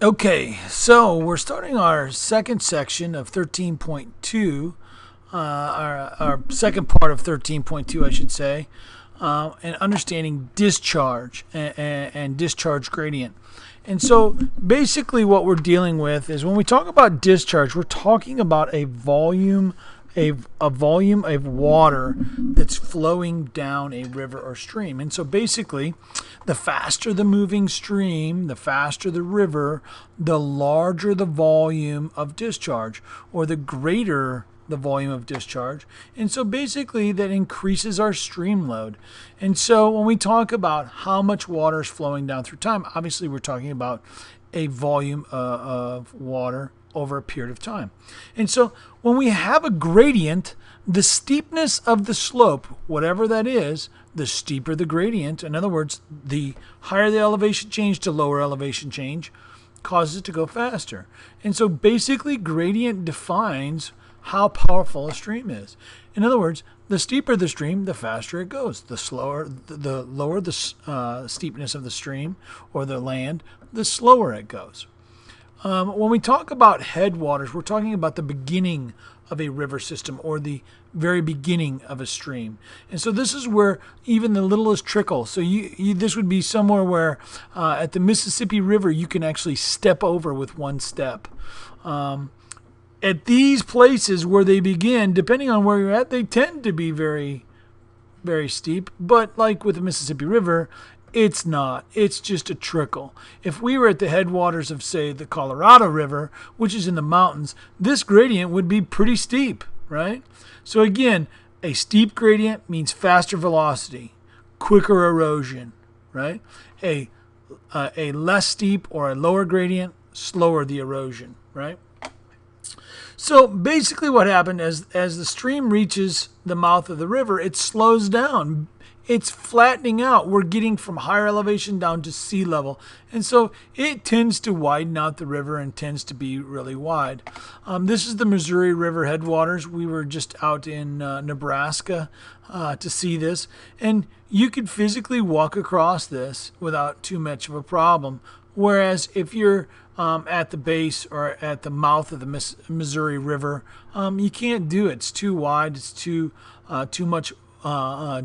Okay, so we're starting our second section of 13.2, our second part of 13.2, I should say, and understanding discharge and discharge gradient. And so basically what we're dealing with is when we talk about discharge, we're talking about a volume of water that's flowing down a river or stream. And so basically, the faster the moving stream, the faster the river, the larger the volume of discharge, or the greater the volume of discharge. And so basically that increases our stream load. And so when we talk about how much water is flowing down through time, obviously we're talking about a volume of water over a period of time. And so when we have a gradient, the steepness of the slope, whatever that is, the steeper the gradient, in other words, the higher the elevation change to lower elevation change, causes it to go faster. And so basically gradient defines how powerful a stream is. In other words, the steeper the stream, the faster it goes. The lower the steepness of the stream or the land, the slower it goes. When we talk about headwaters, we're talking about the beginning of a river system or the very beginning of a stream. And so this is where even the littlest trickle, so this would be somewhere where at the Mississippi River you can actually step over with one step. At these places where they begin, depending on where you're at, they tend to be very, very steep. But like with the Mississippi River, it's not. It's just a trickle. If we were at the headwaters of, say, the Colorado River, which is in the mountains, this gradient would be pretty steep, right? So again, a steep gradient means faster velocity, quicker erosion, right? A less steep or a lower gradient, slower the erosion, right? So basically what happened as the stream reaches the mouth of the river, it slows down. It's flattening out. We're getting from higher elevation down to sea level. And so it tends to widen out the river and tends to be really wide. This is the Missouri River headwaters. We were just out in Nebraska to see this. And you could physically walk across this without too much of a problem. Whereas if you're at the base or at the mouth of the Missouri River, you can't do it. It's too wide. It's too much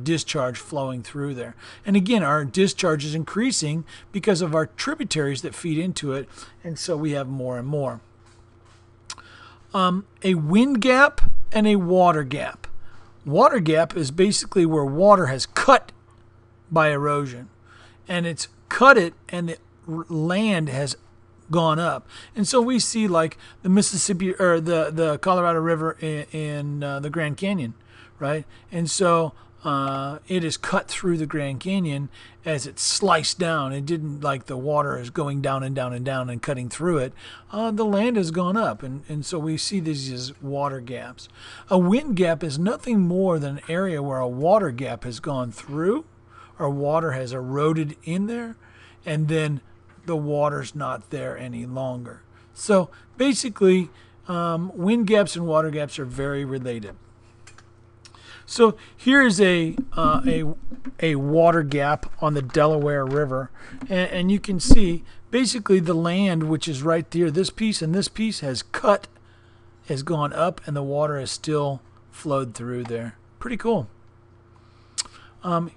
discharge flowing through there. And again, our discharge is increasing because of our tributaries that feed into it, and so we have more and more. A wind gap and a water gap. Water gap is basically where water has cut by erosion, and it's cut it and the land has gone up. And so we see like the Mississippi or the Colorado River in the Grand Canyon, right? And so it is cut through the Grand Canyon as it's sliced down. It didn't like the water is going down and down and down and cutting through it. The land has gone up, and so we see these as water gaps. A wind gap is nothing more than an area where a water gap has gone through, or water has eroded in there, and then the water's not there any longer. So basically, wind gaps and water gaps are very related. So here is a water gap on the Delaware River, and you can see basically the land, which is right there, this piece and this piece has gone up, and the water has still flowed through there. Pretty cool.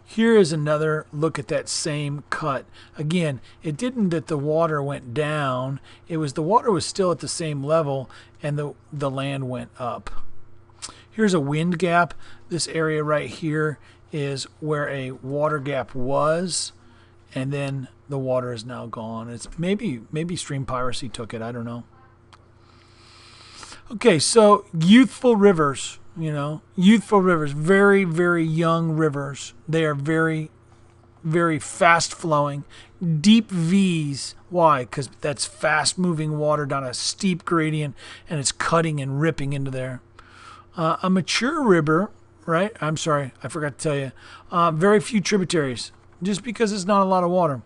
Here is another look at that same cut. Again, it didn't that the water went down. It was the water was still at the same level, and the land went up. Here's a wind gap. This area right here is where a water gap was, and then the water is now gone. It's maybe stream piracy took it. I don't know. Okay, so youthful rivers. Youthful rivers, very, very young rivers. They are very, very fast flowing. Deep V's. Why? Because that's fast moving water down a steep gradient, and it's cutting and ripping into there. A mature river, right? I'm sorry, I forgot to tell you. Very few tributaries, just because it's not a lot of water.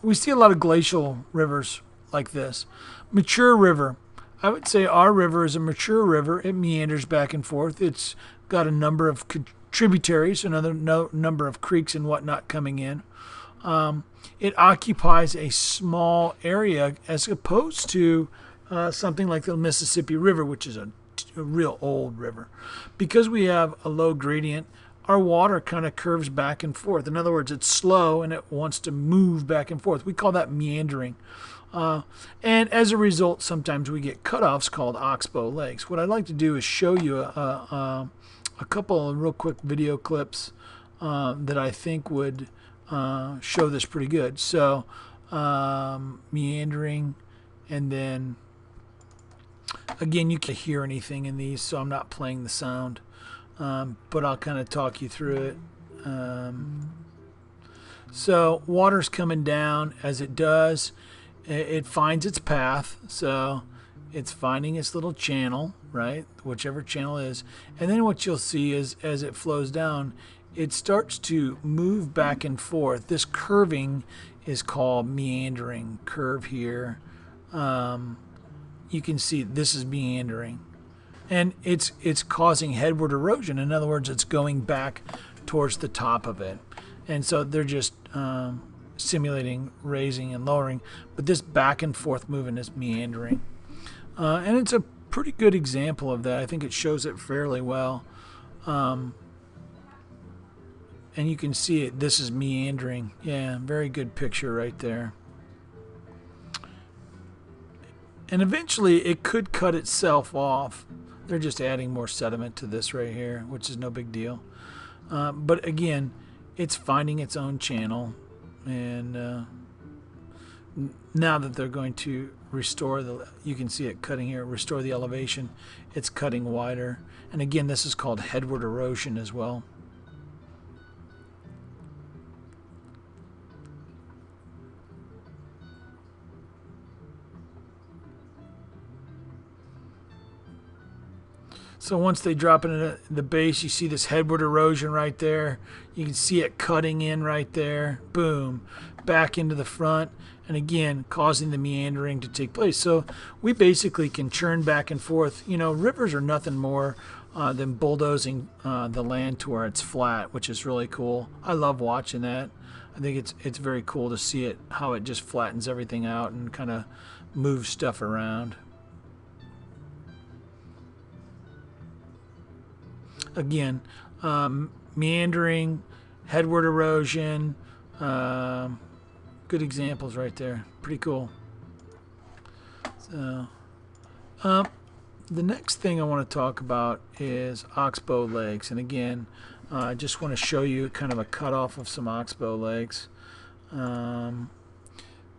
We see a lot of glacial rivers like this. Mature river. I would say our river is a mature river. It meanders back and forth. It's got a number of tributaries, another number of creeks and whatnot coming in. it occupies a small area as opposed to something like the Mississippi River, which is a real old river. Because we have a low gradient, our water kind of curves back and forth. In other words, it's slow and it wants to move back and forth. We call that meandering. And as a result, sometimes we get cutoffs called oxbow lakes. What I'd like to do is show you a couple of real quick video clips that I think would show this pretty good. So meandering, and then again, you can't hear anything in these, so I'm not playing the sound, but I'll kind of talk you through it. So water's coming down. As it does, it finds its path, so it's finding its little channel, right, whichever channel is, and then what you'll see is as it flows down, it starts to move back and forth. This curving is called meandering. Curve here. You can see this is meandering, and it's causing headward erosion. In other words, it's going back towards the top of it, and so they're just simulating raising and lowering, but this back and forth movement is meandering, and it's a pretty good example of that. I think it shows it fairly well, and you can see it. This is meandering. Yeah, very good picture right there. And eventually it could cut itself off. They're just adding more sediment to this right here, which is no big deal. But again, it's finding its own channel, and now that they're going to restore you can see it cutting here, restore the elevation, it's cutting wider. And again, this is called headward erosion as well. So once they drop into the base, you see this headward erosion right there. You can see it cutting in right there. Boom. Back into the front. And again, causing the meandering to take place. So we basically can churn back and forth. You know, rivers are nothing more than bulldozing the land to where it's flat, which is really cool. I love watching that. I think it's very cool to see it, how it just flattens everything out and kind of moves stuff around. Again, meandering, headward erosion, good examples right there. Pretty cool. So, the next thing I want to talk about is oxbow lakes. And again, I just want to show you kind of a cutoff of some oxbow lakes.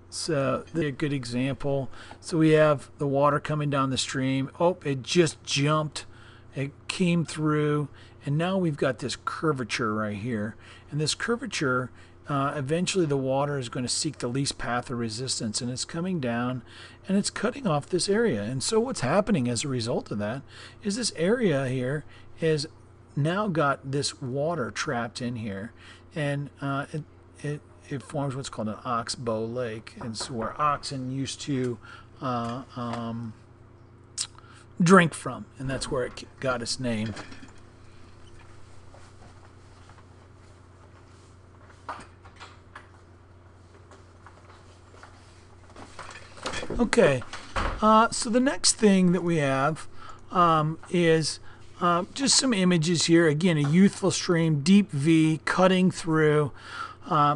So they're a good example. So we have the water coming down the stream. Oh, it just jumped. It came through, and now we've got this curvature right here. And this curvature, eventually the water is going to seek the least path of resistance, and it's coming down, and it's cutting off this area. And so what's happening as a result of that is this area here is now got this water trapped in here, and it forms what's called an oxbow lake. And so where oxen used to drink from, and that's where it got its name. Okay, so the next thing that we have is just some images here. Again, a youthful stream, deep V, cutting through.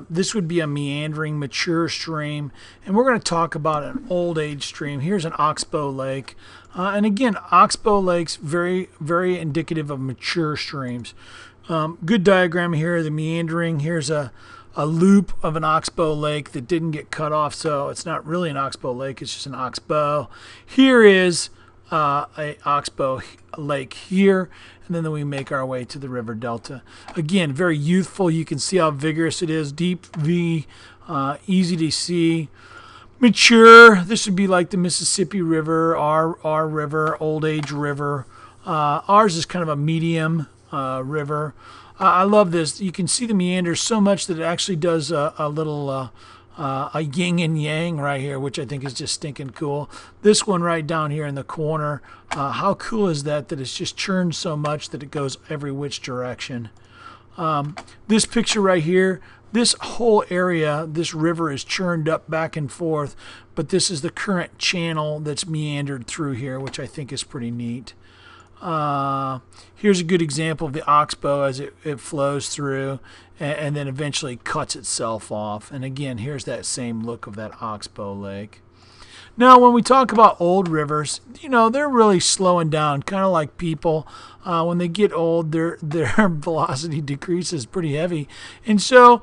This would be a meandering, mature stream, and we're going to talk about an old age stream. Here's an oxbow lake, and again, oxbow lakes very, very indicative of mature streams. Good diagram here. The meandering. Here's a loop of an oxbow lake that didn't get cut off, so it's not really an oxbow lake. It's just an oxbow. Here is a oxbow lake here, and then we make our way to the river delta. Again, very youthful. You can see how vigorous it is. Deep V, easy to see. Mature. This would be like the Mississippi River, our river, old age river. Ours is kind of a medium river. I love this. You can see the meanders so much that it actually does a little a yin and yang right here, which I think is just stinking cool. This one right down here in the corner, how cool is that it's just churned so much that it goes every which direction. This picture right here, this whole area, this river is churned up back and forth, but this is the current channel that's meandered through here, which I think is pretty neat. Here's a good example of the oxbow as it flows through and then eventually cuts itself off. And again, here's that same look of that oxbow lake. Now, when we talk about old rivers, they're really slowing down, kind of like people. When they get old, their velocity decreases pretty heavy. And so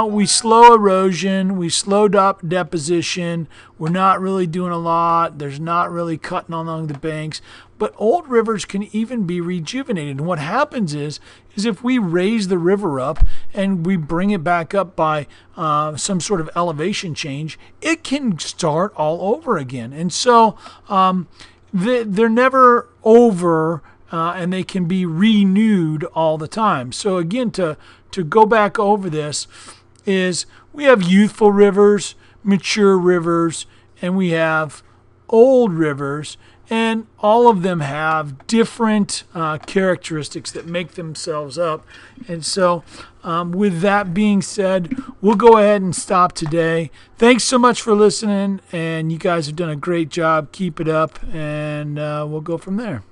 we slow erosion, we slow deposition. We're not really doing a lot. There's not really cutting along the banks. But old rivers can even be rejuvenated. And what happens is if we raise the river up and we bring it back up by some sort of elevation change, it can start all over again. And so they're never over, and they can be renewed all the time. So again, to go back over this is we have youthful rivers, mature rivers, and we have old rivers. And all of them have different characteristics that make themselves up. And so with that being said, we'll go ahead and stop today. Thanks so much for listening, and you guys have done a great job. Keep it up, and we'll go from there.